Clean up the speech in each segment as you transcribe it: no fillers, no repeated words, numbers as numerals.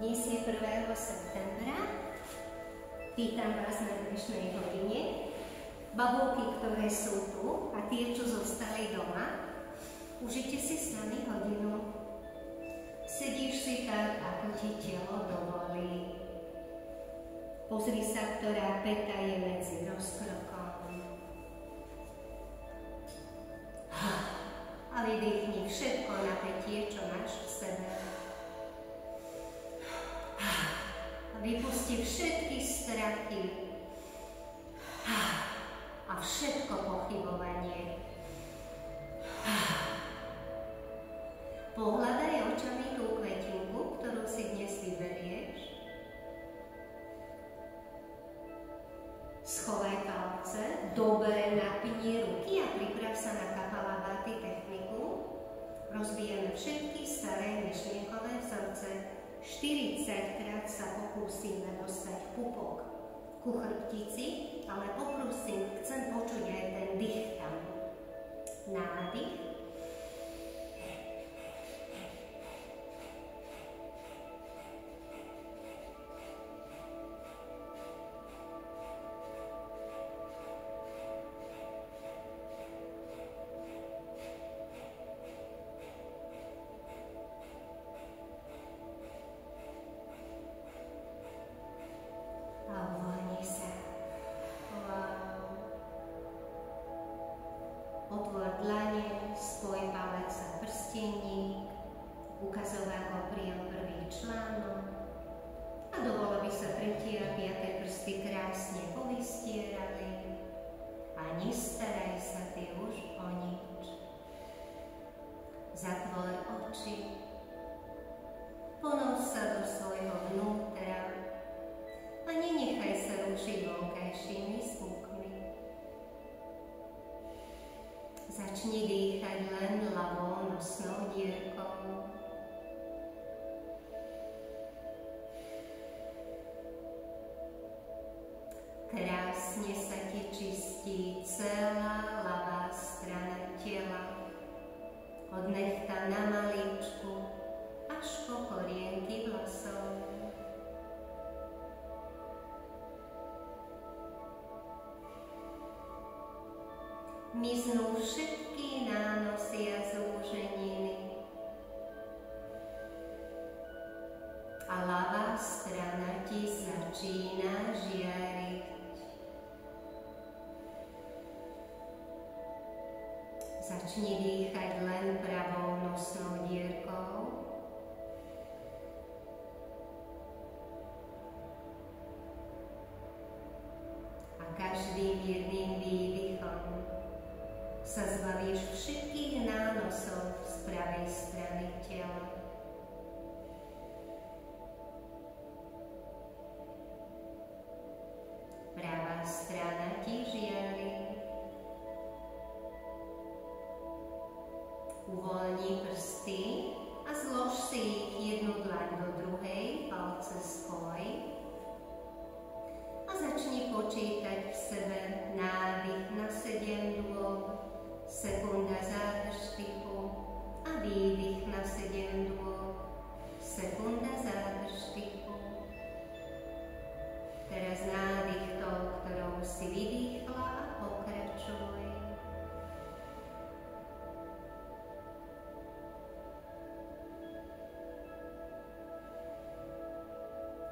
Dnes je 1. septembra. Vítam vás na dnešnej hodine. Babulky, ktoré sú tu a tie, čo zostali doma, užite si s nami hodinu. Sedíš si tak, ako ti telo dovolí. Pozri sa, ktorá päta je medzi rozkrokom. A vydýchni všetko napätie, čo máš v sebe. Vypusti všetky strachy a všetko pochybovanie. Pohľadaj očami tú kvetinku, ktorú si dnes vyberieš. Schovaj palce, dobre napni ruky a priprav sa na kapalabhati techniku. Rozbijeme všetky staré myšlienkové vzorce. 40-krát sa pokúsime dostať pupok ku chrbtici, ale poprosím, chcem počuť aj ten dých tam. Nádych. Otvor dlane, spoj palec a prstenník, ukazovák opriem prvý článok a dovol, aby sa tretie a piaté prsty krásne povystierali a nestaraj sa ty už o nič. Zatvor oči, ponor sa do svojho vnútra a nenechaj sa rušiť vonkajšími zvukmi. Začni dýchať len ľavou nosnou dierkou. Krásne sa ti čistí celá ľavá strana tela. Od nechta na maličku až po korienky vlasov. Miznú všetky nánosy a zúženiny a ľavá strana ti začína žiariť. Začni dýchať len pravou nosnou dierkou. A každým jedným výdychom sa zbavíš všetkých nánosov z pravej strany tela. Pravá strana ti žiari. Uvoľni prsty a zlož si ich jednu dlaň do druhej, palce spoj. A začni počítať v sebe nádych na 7 dôb, sekunda zádrž dýchu a výdych na 7 dôb, sekunda zádrž dýchu. Teraz nádych tou, ktorou si vydýchla a pokračuj.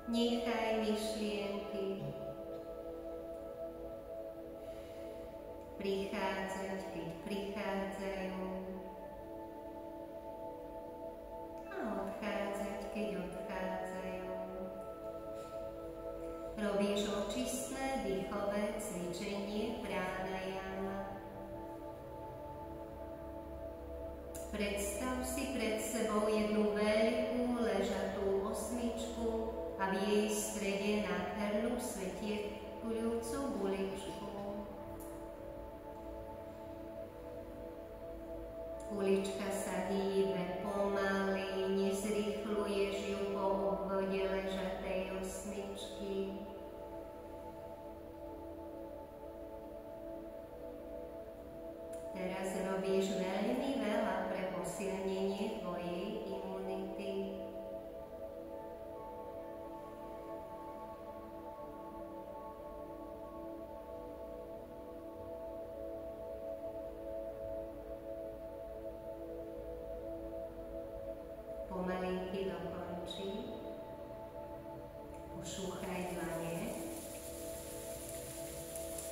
Nechaj myšlienky prichádzať, keď prichádzajú a odchádzať, keď odchádzajú. Robíš očistné dýchové cvičenie pranayama. Predstav si pred sebou jednu veľkú ležatú osmičku a v jej strede nádhernú svetielujúcu guličku. Gulička sa hýbe pomaly, nezrýchluješ ju po obvode ležatej osmičky. Teraz robíš veľmi veľa pre posilnenie tvojej imunity. malinky do končí. Pošúchaj dlane.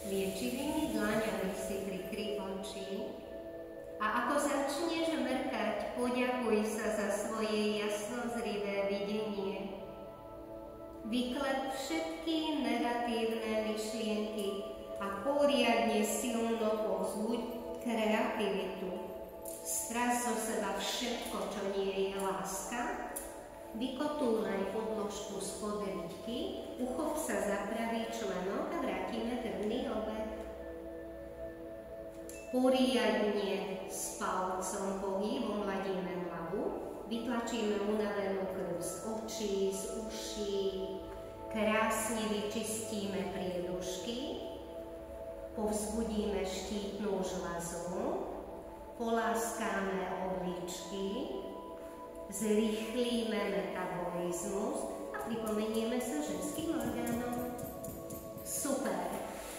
Liečivými dlaňami si prikry oči a ako začneš mrkať, poďakuj sa za svoje jasnozrivé videnie. Vyklep všetky negatívne myšlienky a poriadne silno povzbuď kreativitu. Stráž zo seba všetko, čo nie je láska. Vykotúľaj podložku spod riťky, uchop sa za pravý členok a vrátime krvný obeh. Poriadne s palcom pohybom ladíme hlavu, vytlačíme unavenú krv z očí, z uší, krásne vyčistíme priedušky, povzbudíme štítnu žľazu, poláskáme obličky, zrýchlíme metabolizmus a pripomenieme sa ženským orgánom. Super!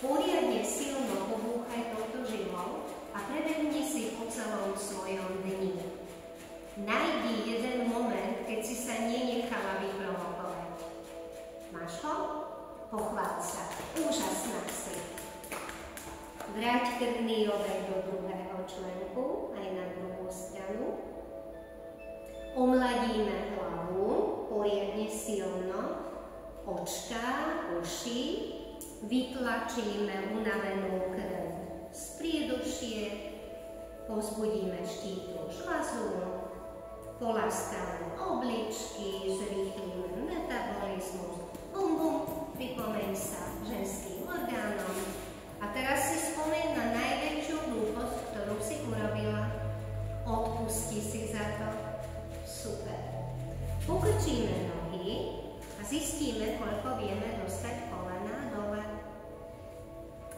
Poriadne silno pobúchaj touto žilou a prebehni si po celom svojom dni. Nájdi jeden moment, keď si sa nenechala vyprovokovať. Máš ho? Pochvál sa. Úžasná si. Vráť krvný obeh do druhého členku, aj na druhú stranu. Omladíme hlavu, poriadne silno, očká, uši, vytlačíme unavenú krv z priedušiek, povzbudíme štítnu žľazu, poláskáme obličky, zrýchlíme metabolizmus, bum bum, pripomeň sa ženským orgánom. A teraz si spomeň na najväčšiu hlúposť, ktorú si urobila. Odpusti si za to. Super. Pokrčíme nohy a zistíme, koľko vieme dostať kolena dole.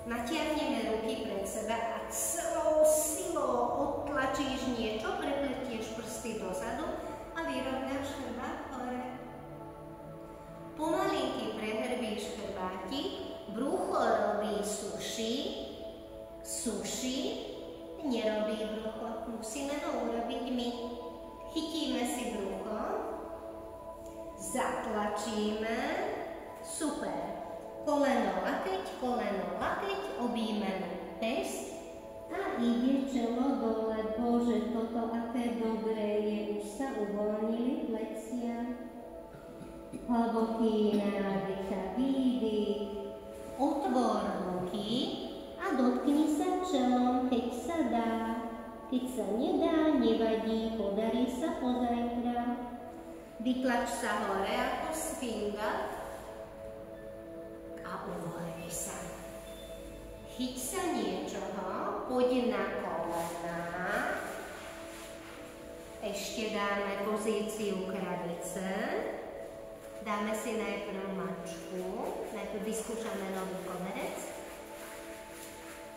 Natiahneme ruky pred seba a celou silou odtlačíš niečo, prepletieš prsty dozadu a vyrovnáš chrbát hore. Pomalinky prehrbíš chrbátik, brucho robí suši, nerobí brucho, musíme ho urobiť my. Chytíme si brucho, zatlačíme, super. Koleno, lakeť, objímeme pes a ide čelo dole. Bože, toto aké dobré je, už sa uvoľnili plecia. Hlboký nádych a výdych, otvor ruky a dotkni sa čelom, keď sa dá. Keď sa nedá, nevadí, podarí sa pozajtra. Vytlač sa hore ako sfinga a uvoľni sa. Chyť sa niečoho, poď na kolená. Ešte dáme pozíciu kravice. Dáme si najprv mačku. Najprv vyskúšame nový koberec.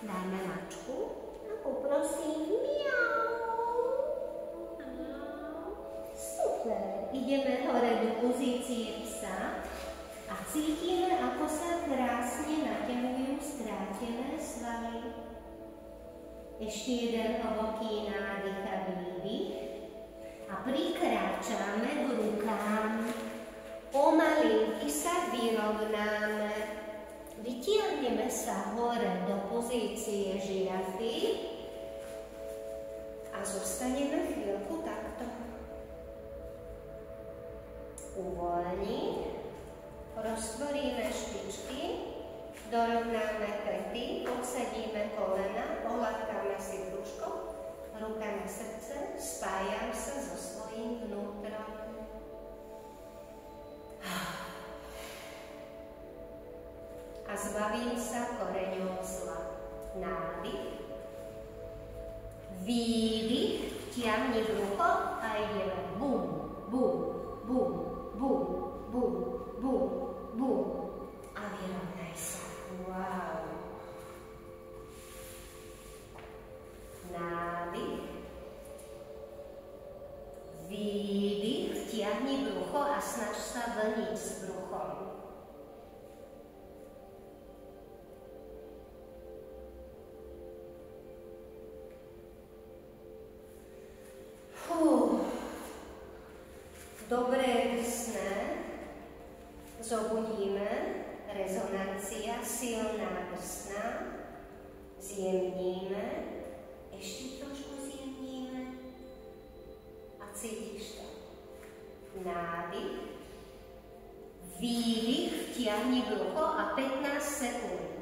Dáme mačku. Poprosím, miau. Super. Ideme hore do pozície psa a cítime, ako sa krásne naťahujú skrátené svaly. Ešte jeden hlboký nádych a výdych a prikráčame k rukám. Pomalinky sa vyrovnáme. Vytiahneme sa hore do pozície žirafy a zostaneme chvíľku takto. Uvoľni, roztvoríme špičky, dorovnáme pety, odsadíme kolena, pohľadkáme si brúško, ruka na srdce, spájam sa so svojím vnútrom. A zbavím sa koreňov zla. Nádych, výdych, vtiahni brucho a ideme bum, bum, bum, bum, bum, bum, bum a vyrovnaj sa. Wow. Nádych, výdych, vtiahni brucho a snaž sa vlniť s bruchom. dobré drsné, zobudíme, rezonancia, silná drsná, zjemníme, ešte trošku zjemníme a cítiš to. Nádych, výdych, vtiahni brucho a 15 sekúnd.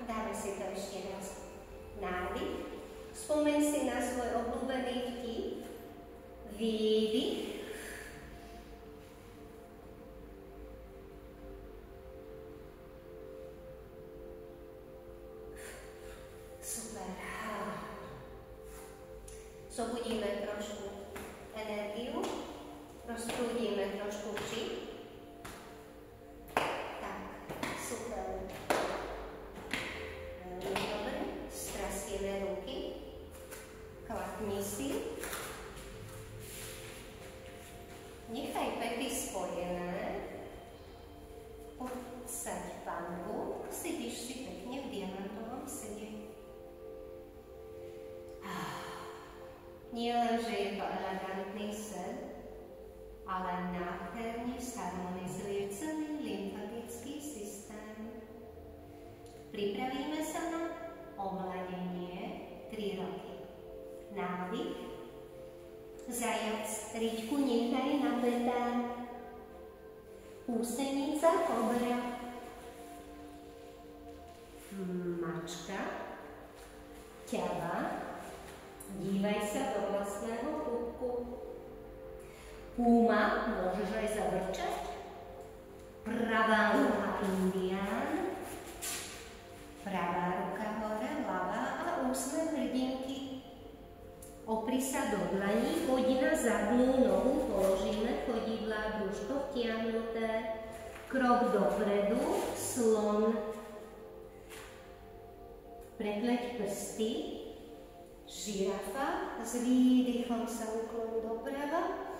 Dáme si to ešte raz. Nádych, spomeň si na svoj obľúbený vtip, výdych, super. Zobudíme trošku energiu, rozprúdime trošku či. Tak, super. Veľmi dobre. Strasieme ruky. Klapni si. Nechaj pety spojené. Podsaď panvu. Sedíš si pekne v diamantovom sede. Nie len, že je to elegantný sen, ale nádherne zharmonizuje celý lymfatický systém. Pripravíme sa na omladenie 3 roky. Nádych. Zajac, riťku nechaj na petách. Úsenica, kobra. Mačka. Ťava. Dívaj sa do vlastného pupku. Púma, môžeš aj zavrčať. Pravá noha indián. Pravá ruka hore, ľavá a úsmev hrdinky. Opri sa do dlaní, poď na zadnú nohu, položíme chodidlá, brúško vtiahnuté. Krok dopredu, slon. Prepleť prsty. Žirafa, s výdychom sa uklon doprava,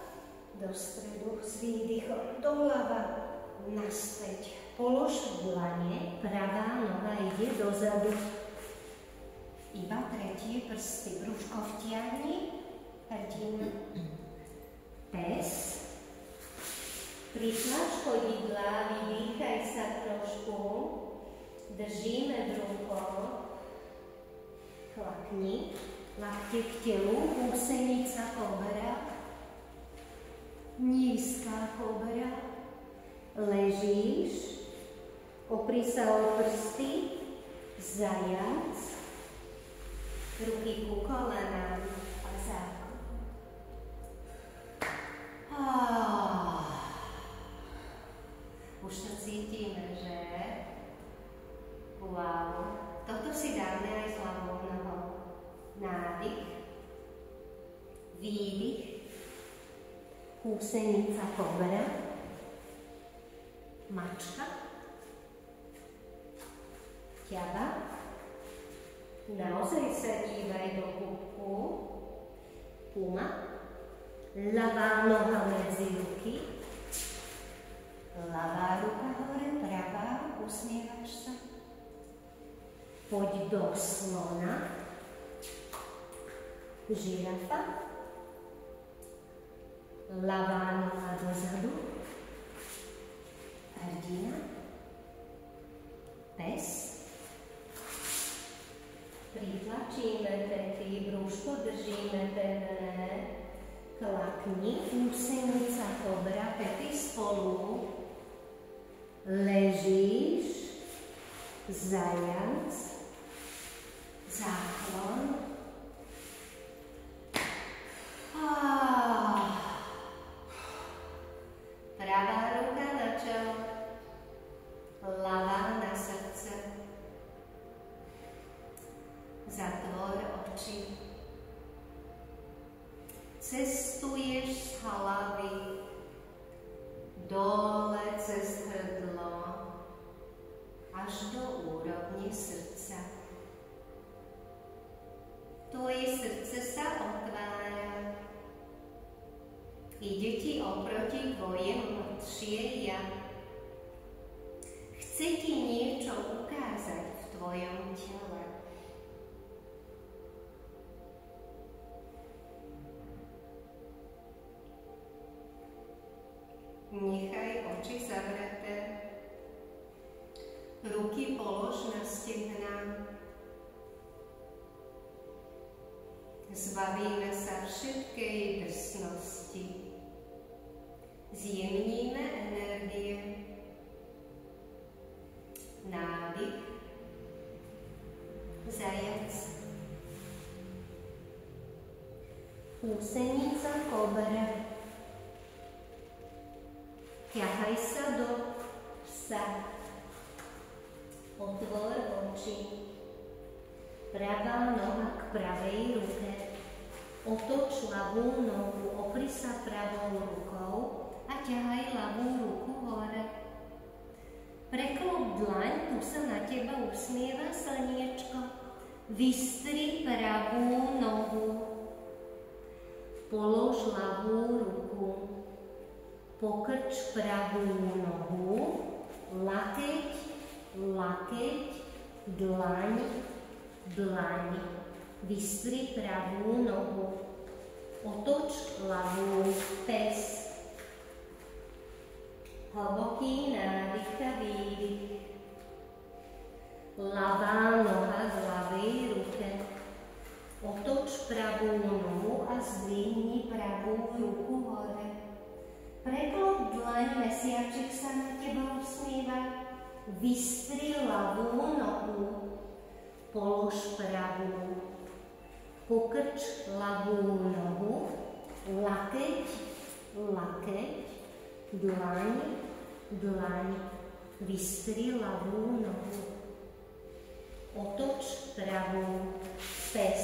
do stredu, s výdychom doľava, naspäť. Polož dlane, pravá noha ide dozadu. Iba tretie prsty, brúško vtiahni, hrdina. Pes. Pritlač chodidlá, vydýchaj sa trošku, držíme brucho, chlapni. Lakte k telu, úsenica, kobra, nízka kobra, ležíš, opri sa o prsty, zajac, ruky ku kolenám a základ. Už to cítime, že? Wow, toto si dáme aj s hlavou nohou. Nádych, výdych, úsenica, kobra, mačka, ťava. Naozaj sa dívaj do pupku, puma, ľavá noha medzi ruky, ľavá ruka hore, pravá, usmievaš sa. Poď do slona. Žirafa, ľavá noha dozadu, hrdina, pes, pritlačíme pety, brúško držíme pevné, klakni, úsenica, kobra, pety spolu, ležíš, zajac, záklon, pravá ruka na čelo, ľavá na srdce. Zatvor oči. Cestuješ z hlavy dole cez hrdlo až do úrovne srdca. Tvoje srdce sa otvára. Ide ti oproti tvoje mladšie ja. Chce ti niečo ukázať v tvojom tele. Nechaj oči zavreté. Ruky polož na stehná. Zbavíme sa všetkej drsnosti. Zjemníme energie. Nádych. Zajac. Úsenica kobra. Ťahaj sa do psa. Otvor oči. Pravá noha k pravej ruke. Otoč ľavú nohu, opri sa pravou rukou a ťahaj ľavú ruku hore. Preklop dlaň, tu sa na teba usmieva slniečko. Vystri pravú nohu. Polož ľavú ruku. Pokrč pravú nohu. Lakeť, lakeť, dlaň, dlaň. Vystri pravú nohu. Otoč ľavú pes. Hlboký nádych a výdych. Ľavá noha k ľavej ruke. Otoč pravú nohu a zdvihni pravú ruku hore. Preklop dlaň, mesiaček sa na teba usmieva. Vystri ľavú nohu. Polož pravú. Pokrč ľavú nohu. Lakeť, lakeť, dlaň, dlaň. Vystri ľavú nohu. Otoč pravú pes.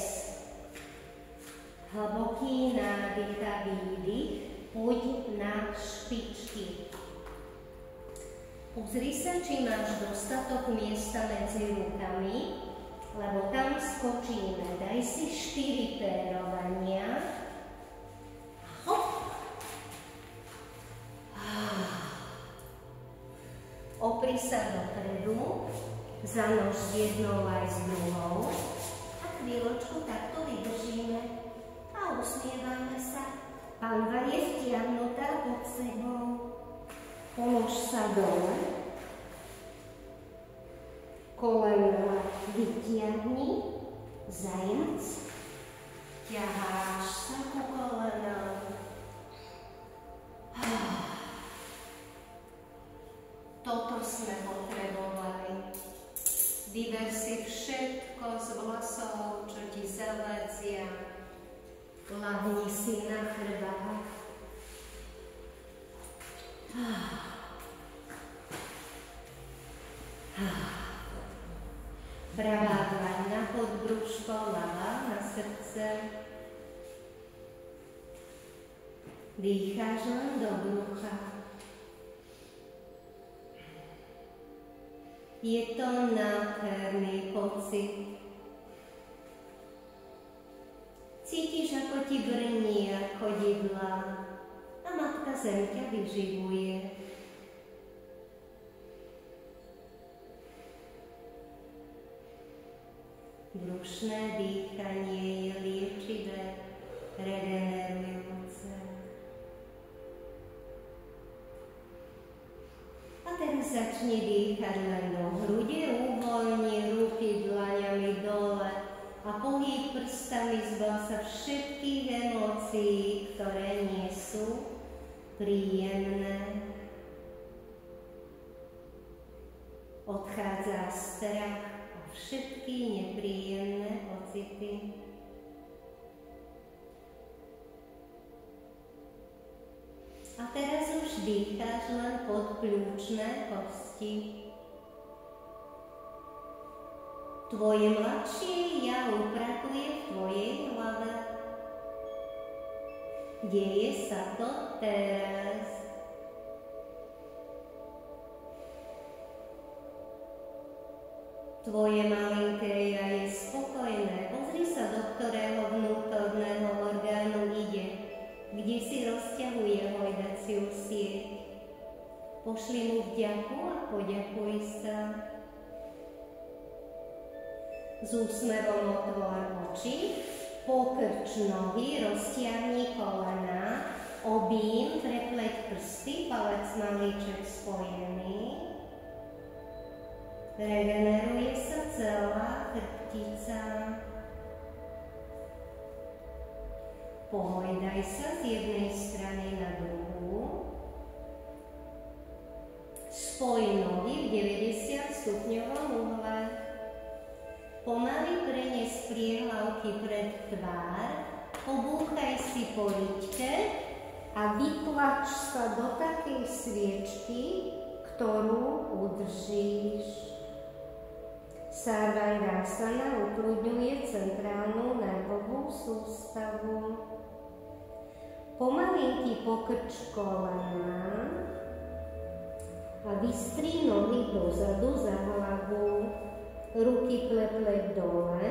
Hlboký nádych a výdych. Poď na špičky. Pozri sa, či máš dostatok miesta medzi rukami, lebo tam skočíme. Daj si 4 pérovania. Hop. Opri sa dopredu, zanož s jednou aj s druhou a chvíľočku takto vydržíme a usmievame sa. Panva je vtiahnutá pod sebou. Polož sa dole. Kolena vytiahni. Zajac. Ťaháš sa ku kolenám. Toto sme potrebovali. Vyber si všetko z vlasov, čo ti zavadzia. Ľahni si na chrbát. Pravá dlaň na podbrúško, ľavá na srdce. Dýcháš len do brucha. Je to nádherný pocit. Cítiš, ako ti brní chodidlá a Matka Zem ťa vyživuje. Brušné dýchanie je liečivé, regenerujúce. A teraz začni dýchať len do hrude, uvoľni ruky dlaňami dole a pohyb prstami, zbav sa všetkých emócií, ktoré nie sú príjemné. Odchádza strach a všetky nepríjemné pocity. A teraz už dýcháš len podpľúčne kosti. Tvoje mladšie ja upratuje v tvojej hlave. Deje sa to teraz. Tvoje malinké ja je spokojné. Pozri sa, do ktorého vnútorného orgánu ide, kde si rozťahuje hojdaciu sieť. Pošli mu vďaku a poďakuj sa. S úsmevom otvor oči, pokrč nohy, roztiahni kolená, obím, prepleť prsty, palec malíček spojený. Regeneruje sa celá chrbtica. Pohojdaj sa z jednej strany na druhú. Spoj nohy v 90 stupňovom uhle. Pomaly prenies priehlavky pred tvár, obúchaj si po riťke a vytlač sa do takej sviečky, ktorú udržíš. Sarvajrasana ukludňuje centrálnu nervovú sústavu. Pomalinky pokrč kolená a vystri nohy dozadu za hlavu. Ruky prepleť dole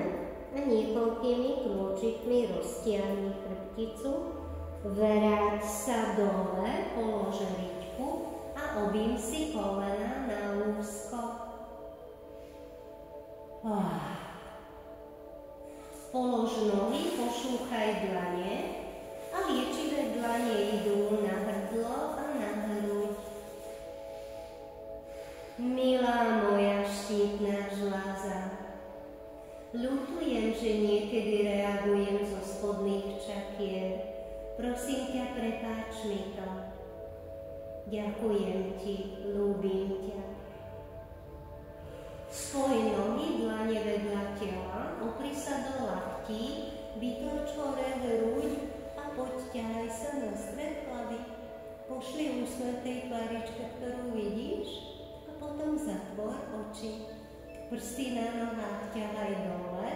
a niekoľkými knôčikmi roztiahni chrbticu. Vráť sa dole, polož riťku a obím si kolena na úzko. Polož nohy, pošúchaj dlane a liečivé dlane idú na hrdlo a na hruď. Milá moja štítna žľaza, ľutujem, že niekedy reagujem zo spodných čakier. Prosím ťa, prepáč mi to. Ďakujem ti, ľúbim ťa. Spoj nohy, dlane vedľa tela, opri sa do laktí, vytlač hore hruď a poď ťahaj sa na stred hlavy. Pošli úsmev tej tváričke, ktorú vidíš, a potom zatvor oči. Prsty na nohách ťahaj dole.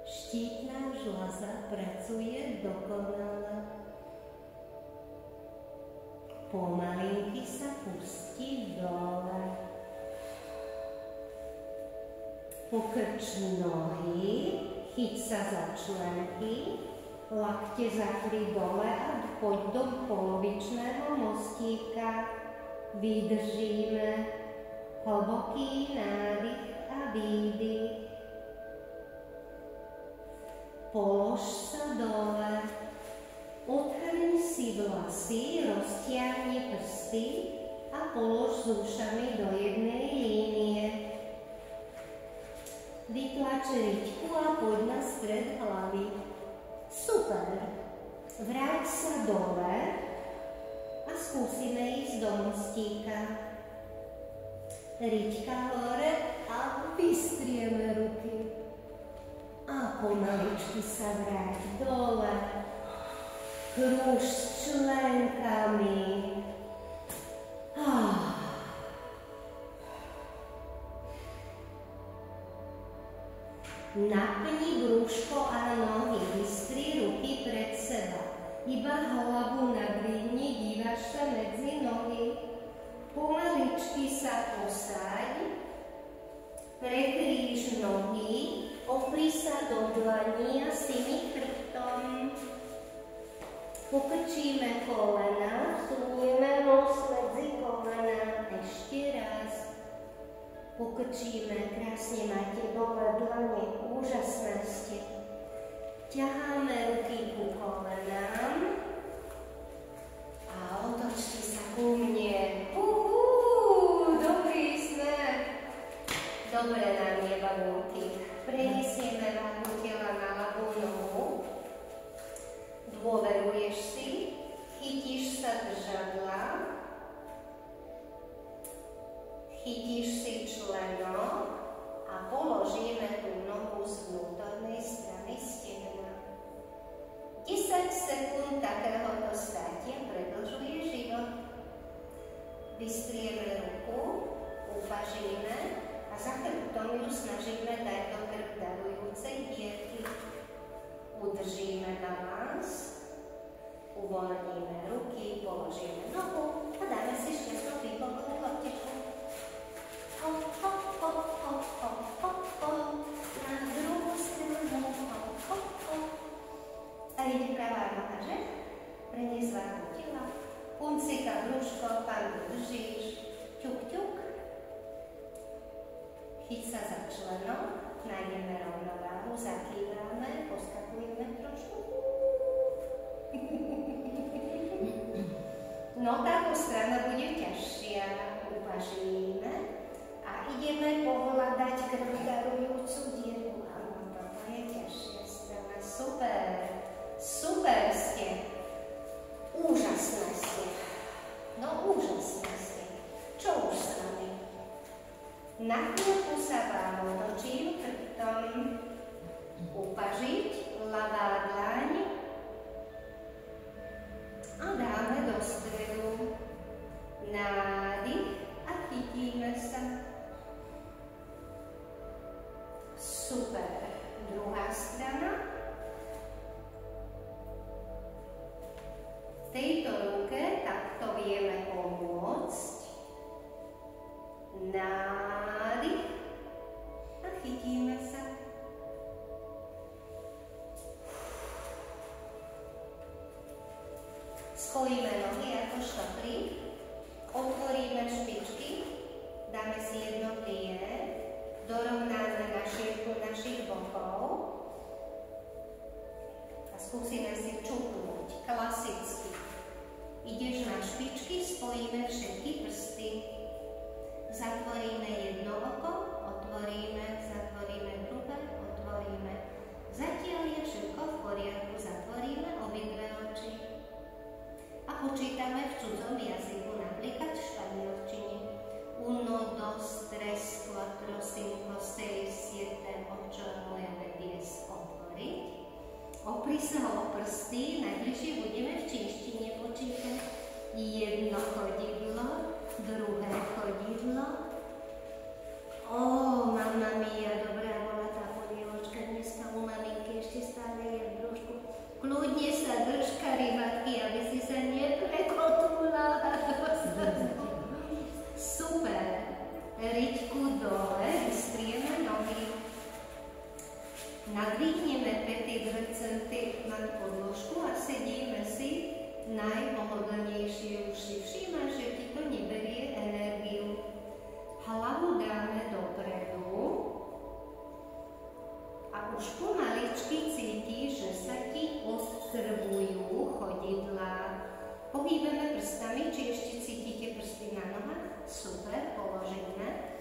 Štítna žľaza pracuje dokonale. Pomalinky sa pustí dole. Pokrč nohy, chyť sa za členky, lakte zakry dole a poď do polovičného mostíka. Vydržíme. Hlboký nádych a výdych. Polož sa dole. Odhrň si vlasy, roztiahni prsty a polož s ušami do jednej línie. Vytlač riťku a poď na stred hlavy. Super! Vráť sa dole a skúsime ísť do mostíka. Riťka hore a vystrieme ruky. A pomaličky sa vráť dole. Krúž s členkami. Napni brúško a nohy, vystri ruky pred seba. Iba hlavu nadvihni, dívaš sa medzi nohy. Pomaličky sa posaď. Prekríž nohy, opri sa do dlaní a s tými chrbtom. Pokrčíme kolena, vsunieme nos medzi kolena. Ešte raz. Pokrčíme, krásne máte dole dlane, úžasné ste. Ťaháme ruky ku kolenám a otočte sa ku mne. Dobrý smer. Dobre nám je babulky. Preniesieme váhu tela na ľavú nohu. Dôveruješ si, chytíš sa držadla, chytíš si členok a položíme tú nohu z vnútornej strany stehna. 10 sekúnd takéhoto státia predĺžuje život. Vystrieme ruku, upažíme a za chrbtom ju snažíme dať do krvdarujúcej dierky. Udržíme balans, uvoľníme ruky, položíme nohu a dáme si šťastnú výpovednú loptičku. Hop, hop, hop, hop, hop, hop, hop, na druhú stranu, hop, hop, hop. A ide pravá noha, že? Prenies váhu tela, puncika, brúško, pandu držíš, ťuk, ťuk. členov, nájdeme rovnováhu, zakývame, poskakujeme trošku. No táto strana bude ťažšia, uvažíme a ideme pohľadať krvdarujúcu dieru. Áno, toto je ťažšia strana. Super, super ste. Úžasné ste. No úžasné ste. Čo už s vami? Na chvíľku sa vám otočím chrbtom, upažiť, ľavá dlaň a dáme do stredu nádych a chytíme sa. Super. Druhá strana. V tejto ruke takto vieme pomôcť. Nádych a chytíme sa. Spojíme nohy ako štoprík, otvoríme špičky, dáme si jedno plie, dorovnáme na šírku našich bokov a skúsime si čupnúť klasicky. Ideš na špičky, spojíme všetky prsty, zatvoríme jedno oko, otvoríme, zatvoríme druhé, otvoríme. Zatiaľ je všetko v poriadku, zatvoríme obidve oči. A počítame v cudzom jazyku, napríklad v španielčine. 1, 2, 3, 4, 5, 6, 7, 8, 9, 10. Otvoriť. Opri sa o prsty, najbližšie budeme v čínštine počítať. Jedno chodidlo, druhé chodidlo. Ó, mamma mia, dobrá bola tá polievočka dneska u maminky, ešte stále je v brúšku. Kľudne sa drž, karimatky, aby si sa neprekotula. Super. Riťku dole, vystrieme nohy. Nadvihneme pety drcenty nad podložku a sedíme si najpohodlnejšie uši. Všímaš, že ti to neberie energiu. Hlavu dáme dopredu. A už pomaličky cítiš, že sa ti odtrbujú chodidlá. Pohýbeme prstami, či ešte cítite prsty na nohách? Super, položíme.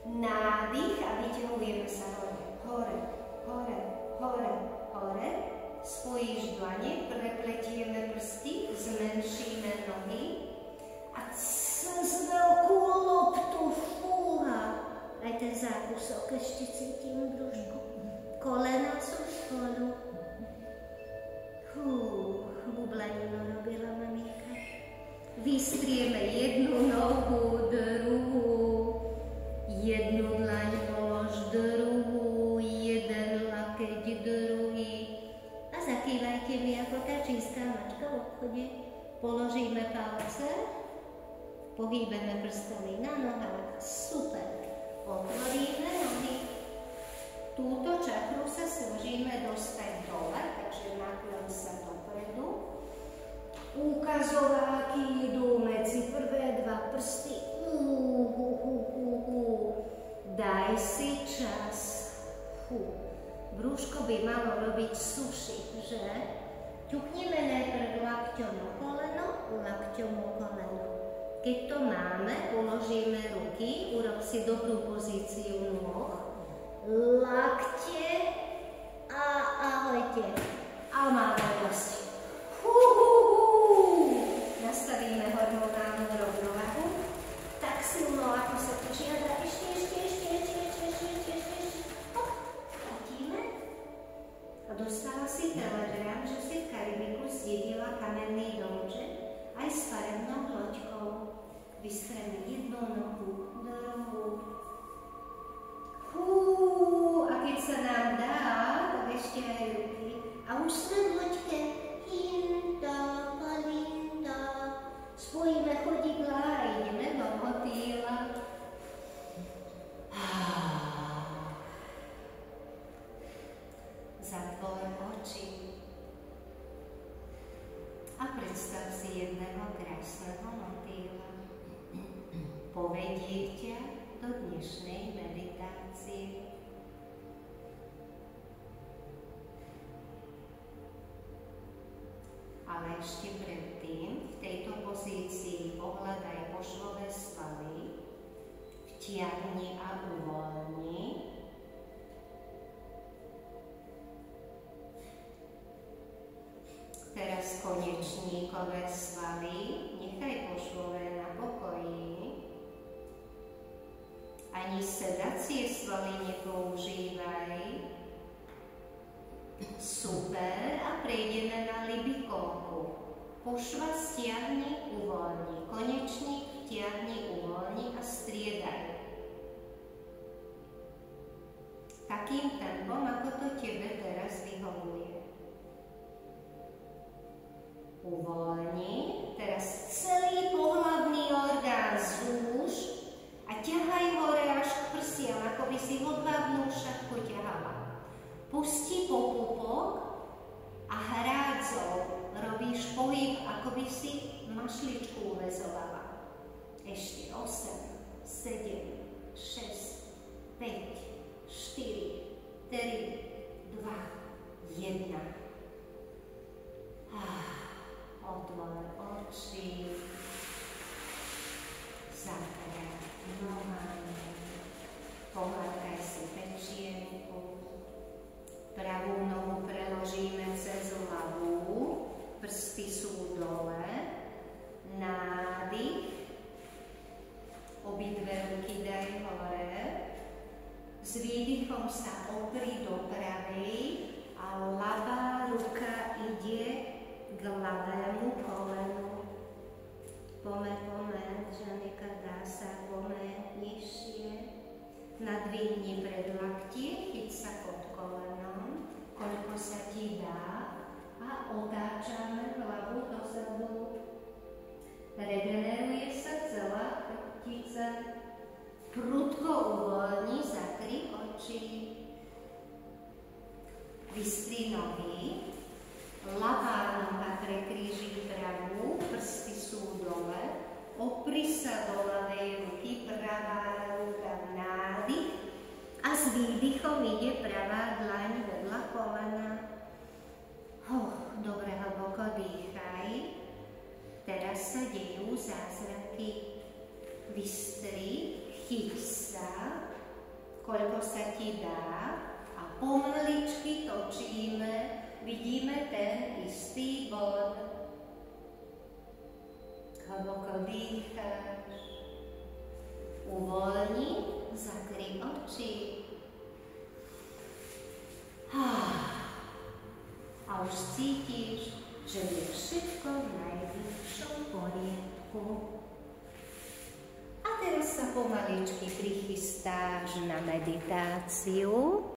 Nádych a vyťahujeme sa hore, hore, hore, hore, hore. Spojíš dlane, prepletieme prsty, zmenšíme nohy a cez veľkú loptu fúha. Aj ten zákusok ešte cítim v brúšku. Kolena sú spolu. Bublaninu robila maminka. Vystrieme jednu nohu, druhú. Jednu dlaň polož, druhú. Jeden lakeť, druhý. A zakývajte mi ako tá čínska mačka v obchode. Položíme palce. Pohýbeme prstami na nohách. Super. Otvoríme nohy. Túto čakru sa snažíme dostať dole, takže nakloň sa dopredu. Ukazováky idú medzi prvé dva prsty. Daj si čas. Brúško by malo robiť suši, že? Ťukneme najprv lakťom o koleno, lakťom o koleno. Keď to máme, položíme ruky, urob si dobrú pozíciu nôh. Lakte a ahojte. A máme dosť. Nastavíme hormonálnu rovnováhu. Tak silno, ako sa to žiada. Ešte. Platíme. A dostala si telegram, že si v Karibiku zdedila kamenný domček aj s farebnou loďkou. Vystreme jednu nohu, druhú. A keď sa nám dá, tak ešte aj ruky. A už sme v loďke. Hinta, palinta. Spojíme chodidlá a ideme do motýla. Zatvor oči. A predstav si jedného krásneho motýla. Povedie ťa do dnešnej meditácie. Ale ešte predtým v tejto pozícii ohľadaj pošvové svaly, vtiahni a uvoľni. Teraz konečníkové svaly, nechaj pošvové na pokoji. Ani sedacie svaly nepoužívaj. Super, a prejdeme na libikovku. Pošva stiahni, uvoľni. Konečník vtiahni, uvoľni a striedaj. Takým tempom, ako to tebe teraz vyhovuje. Uvoľni. Teraz celý pohlavný orgán zúž a ťahaj hore až k prsiam, ako by si hodvábnú šatku ťahala. Pusti po pupok a hrádzou robíš pohyb, ako by si mašličku uväzovala. Ešte 8, 7, 6, 5, 4, 3, 2, 1. Otvor oči, zakrát nohami, pohľadkaj si pečienku, pravú nohu preložíme cez hlavu, prsty sú dole, nádych, obidve ruky daj hore, s výdychom sa opri do pravej a ľavá ruka ide k ľavému kolenu. Pomeň, Žanika, dá sa, pomeň nižšie. Nadvihni predlaktie, chyť sa pod kolenom, koľko sa ti dá a otáčame hlavu dozadu. Regeneruje sa celá chrbtica. Prudko uvoľni, zakry oči. Vystri nohy. Ľavá noha prekríži pravú, prsty sú dole, opri sa do ľavej ruky, pravá ruka nádych a s výdychom ide pravá dlaň vedľa kolena. Dobre hlboko dýchaj. Teraz sa dejú zázraky. Vystri, chyť sa, koľko sa ti dá a pomaličky točíme. Vidíme ten istý bod. Hlboko dýcháš. Uvoľni, zakry oči. A už cítiš, že je všetko v najvyššom poriadku. A teraz sa pomaličky prichystáš na meditáciu.